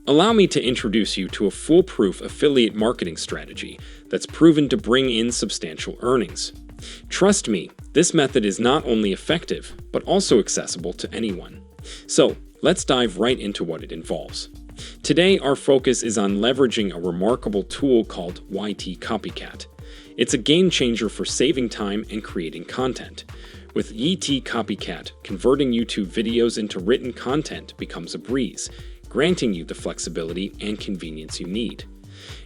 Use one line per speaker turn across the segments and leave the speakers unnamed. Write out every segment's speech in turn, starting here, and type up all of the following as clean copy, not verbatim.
Allow me to introduce you to a foolproof affiliate marketing strategy that's proven to bring in substantial earnings. Trust me, this method is not only effective, but also accessible to anyone. So, let's dive right into what it involves. Today, our focus is on leveraging a remarkable tool called YT Copycat. It's a game changer for saving time and creating content. With YT Copycat, converting YouTube videos into written content becomes a breeze, granting you the flexibility and convenience you need.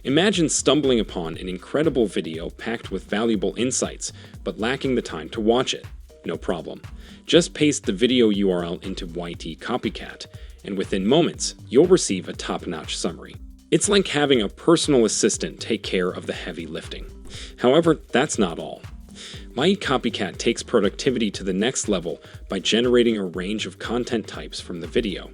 Imagine stumbling upon an incredible video packed with valuable insights, but lacking the time to watch it. No problem. Just paste the video URL into YT Copycat, and within moments, you'll receive a top-notch summary. It's like having a personal assistant take care of the heavy lifting. However, that's not all. YT Copycat takes productivity to the next level by generating a range of content types from the video.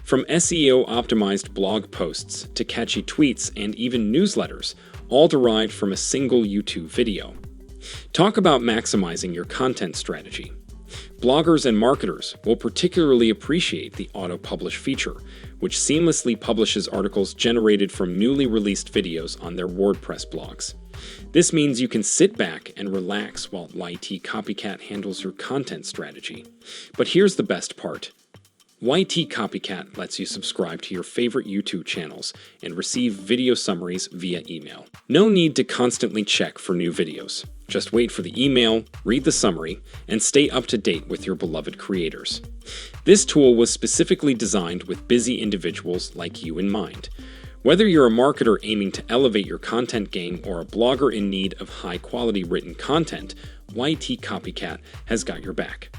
From SEO-optimized blog posts to catchy tweets and even newsletters, all derived from a single YouTube video. Talk about maximizing your content strategy. Bloggers and marketers will particularly appreciate the auto-publish feature, which seamlessly publishes articles generated from newly released videos on their WordPress blogs. This means you can sit back and relax while YT Copycat handles your content strategy. But here's the best part. YT Copycat lets you subscribe to your favorite YouTube channels and receive video summaries via email. No need to constantly check for new videos. Just wait for the email, read the summary, and stay up to date with your beloved creators. This tool was specifically designed with busy individuals like you in mind. Whether you're a marketer aiming to elevate your content game or a blogger in need of high-quality written content, YT Copycat has got your back.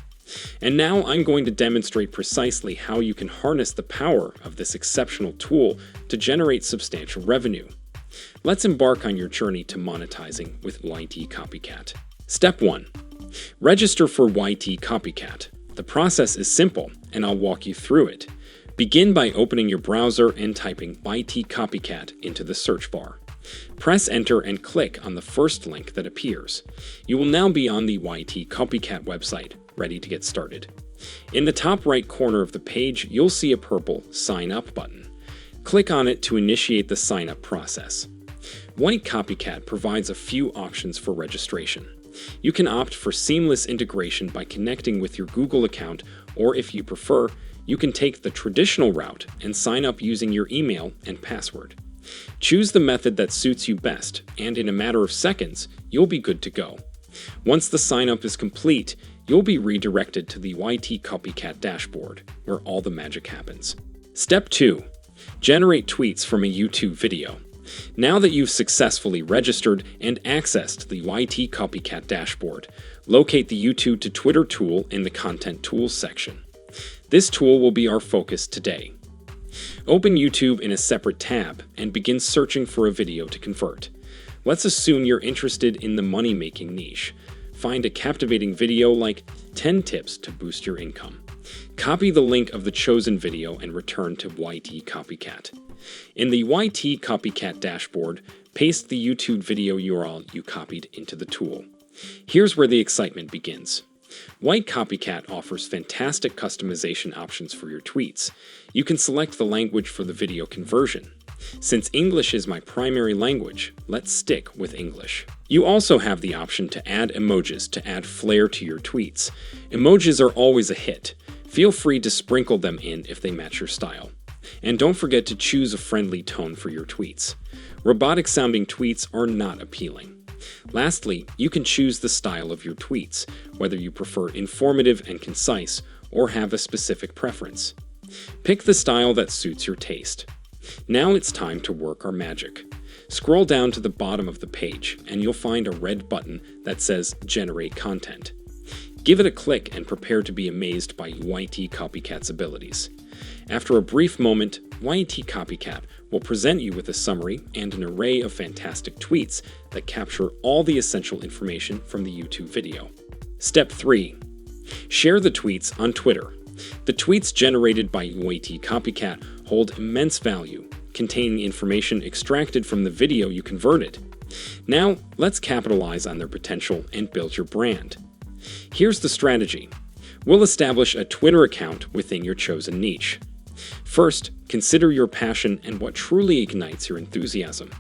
And now I'm going to demonstrate precisely how you can harness the power of this exceptional tool to generate substantial revenue. Let's embark on your journey to monetizing with YT Copycat. Step 1. Register for YT Copycat. The process is simple, and I'll walk you through it. Begin by opening your browser and typing YT Copycat into the search bar. Press enter and click on the first link that appears. You will now be on the YT Copycat website, ready to get started. In the top right corner of the page, you'll see a purple Sign Up button. Click on it to initiate the sign-up process. YT Copycat provides a few options for registration. You can opt for seamless integration by connecting with your Google account, or if you prefer, you can take the traditional route and sign up using your email and password. Choose the method that suits you best, and in a matter of seconds, you'll be good to go. Once the sign-up is complete, you'll be redirected to the YT Copycat dashboard, where all the magic happens. Step 2. Generate tweets from a YouTube video. Now that you've successfully registered and accessed the YT Copycat dashboard, locate the YouTube to Twitter tool in the Content Tools section. This tool will be our focus today. Open YouTube in a separate tab and begin searching for a video to convert. Let's assume you're interested in the money-making niche. Find a captivating video like 10 tips to boost your income. Copy the link of the chosen video and return to YT Copycat. In the YT Copycat dashboard, paste the YouTube video URL you copied into the tool. Here's where the excitement begins. YT Copycat offers fantastic customization options for your tweets. You can select the language for the video conversion. Since English is my primary language, let's stick with English. You also have the option to add emojis to add flair to your tweets. Emojis are always a hit. Feel free to sprinkle them in if they match your style. And don't forget to choose a friendly tone for your tweets. Robotic-sounding tweets are not appealing. Lastly, you can choose the style of your tweets, whether you prefer informative and concise or have a specific preference. Pick the style that suits your taste. Now it's time to work our magic. Scroll down to the bottom of the page and you'll find a red button that says Generate Content. Give it a click and prepare to be amazed by YT Copycat's abilities. After a brief moment, YT Copycat will present you with a summary and an array of fantastic tweets that capture all the essential information from the YouTube video. Step 3. Share the tweets on Twitter. The tweets generated by YT Copycat hold immense value, containing information extracted from the video you converted. Now, let's capitalize on their potential and build your brand. Here's the strategy. We'll establish a Twitter account within your chosen niche. First, consider your passion and what truly ignites your enthusiasm.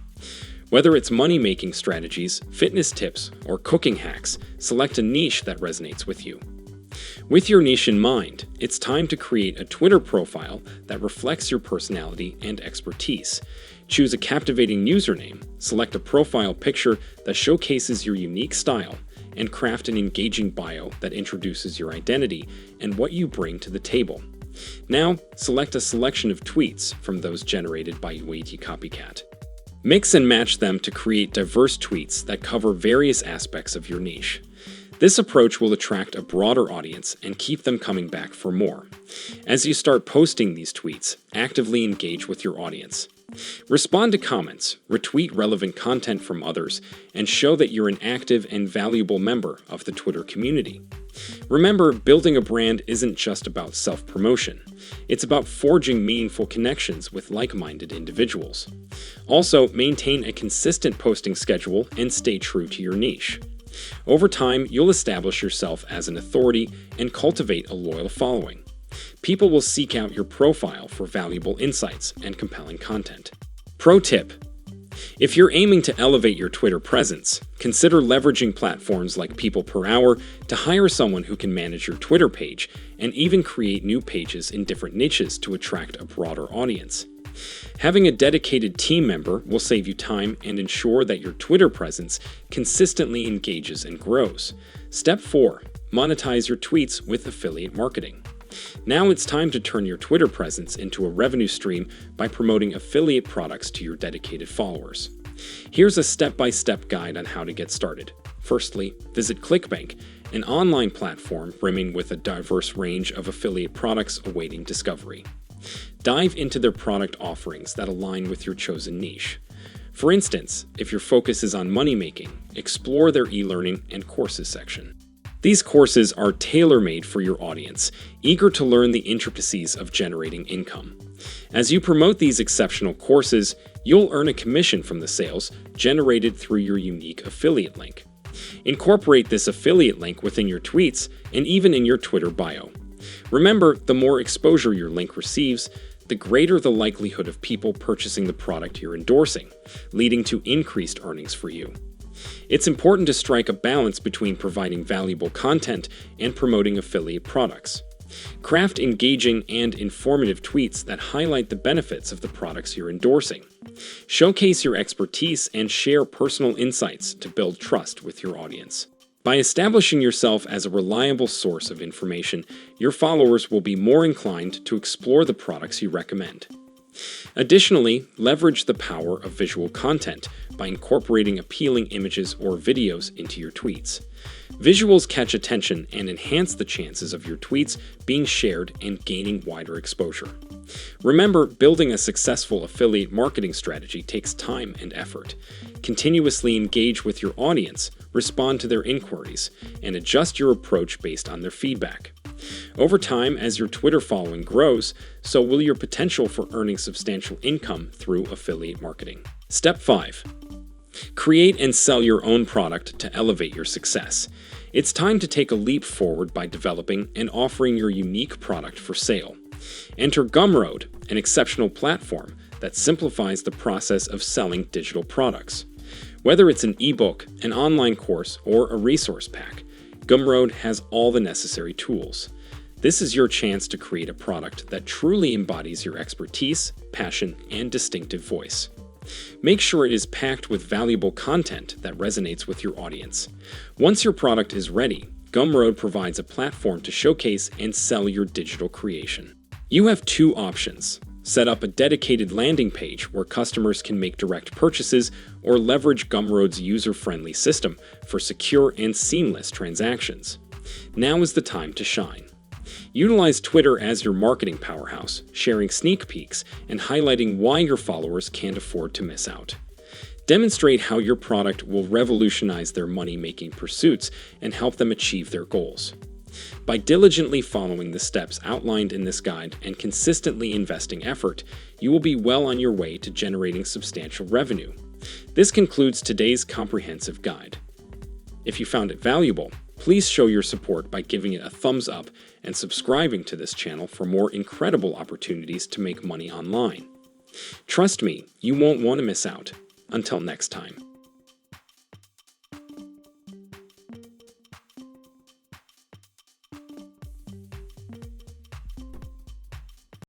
Whether it's money-making strategies, fitness tips, or cooking hacks, select a niche that resonates with you. With your niche in mind, it's time to create a Twitter profile that reflects your personality and expertise. Choose a captivating username, select a profile picture that showcases your unique style, and craft an engaging bio that introduces your identity and what you bring to the table. Now, select a selection of tweets from those generated by UAT Copycat. Mix and match them to create diverse tweets that cover various aspects of your niche. This approach will attract a broader audience and keep them coming back for more. As you start posting these tweets, actively engage with your audience. Respond to comments, retweet relevant content from others, and show that you're an active and valuable member of the Twitter community. Remember, building a brand isn't just about self-promotion. It's about forging meaningful connections with like-minded individuals. Also, maintain a consistent posting schedule and stay true to your niche. Over time, you'll establish yourself as an authority and cultivate a loyal following. People will seek out your profile for valuable insights and compelling content. Pro tip: if you're aiming to elevate your Twitter presence, consider leveraging platforms like People Per Hour to hire someone who can manage your Twitter page and even create new pages in different niches to attract a broader audience. Having a dedicated team member will save you time and ensure that your Twitter presence consistently engages and grows. Step 4. Monetize your tweets with affiliate marketing. Now it's time to turn your Twitter presence into a revenue stream by promoting affiliate products to your dedicated followers. Here's a step-by-step guide on how to get started. Firstly, visit ClickBank, an online platform brimming with a diverse range of affiliate products awaiting discovery. Dive into their product offerings that align with your chosen niche. For instance, if your focus is on money-making, explore their e-learning and courses section. These courses are tailor-made for your audience, eager to learn the intricacies of generating income. As you promote these exceptional courses, you'll earn a commission from the sales generated through your unique affiliate link. Incorporate this affiliate link within your tweets and even in your Twitter bio. Remember, the more exposure your link receives, the greater the likelihood of people purchasing the product you're endorsing, leading to increased earnings for you. It's important to strike a balance between providing valuable content and promoting affiliate products. Craft engaging and informative tweets that highlight the benefits of the products you're endorsing. Showcase your expertise and share personal insights to build trust with your audience. By establishing yourself as a reliable source of information, your followers will be more inclined to explore the products you recommend. Additionally, leverage the power of visual content by incorporating appealing images or videos into your tweets. Visuals catch attention and enhance the chances of your tweets being shared and gaining wider exposure. Remember, building a successful affiliate marketing strategy takes time and effort. Continuously engage with your audience, respond to their inquiries, and adjust your approach based on their feedback. Over time, as your Twitter following grows, so will your potential for earning substantial income through affiliate marketing. Step 5. Create and sell your own product to elevate your success. It's time to take a leap forward by developing and offering your unique product for sale. Enter Gumroad, an exceptional platform that simplifies the process of selling digital products. Whether it's an ebook, an online course, or a resource pack, Gumroad has all the necessary tools. This is your chance to create a product that truly embodies your expertise, passion, and distinctive voice. Make sure it is packed with valuable content that resonates with your audience. Once your product is ready, Gumroad provides a platform to showcase and sell your digital creation. You have two options. Set up a dedicated landing page where customers can make direct purchases or leverage Gumroad's user-friendly system for secure and seamless transactions. Now is the time to shine. Utilize Twitter as your marketing powerhouse, sharing sneak peeks and highlighting why your followers can't afford to miss out. Demonstrate how your product will revolutionize their money-making pursuits and help them achieve their goals. By diligently following the steps outlined in this guide and consistently investing effort, you will be well on your way to generating substantial revenue. This concludes today's comprehensive guide. If you found it valuable, Please show your support by giving it a thumbs up and subscribing to this channel for more incredible opportunities to make money online. Trust me, you won't want to miss out. Until next time.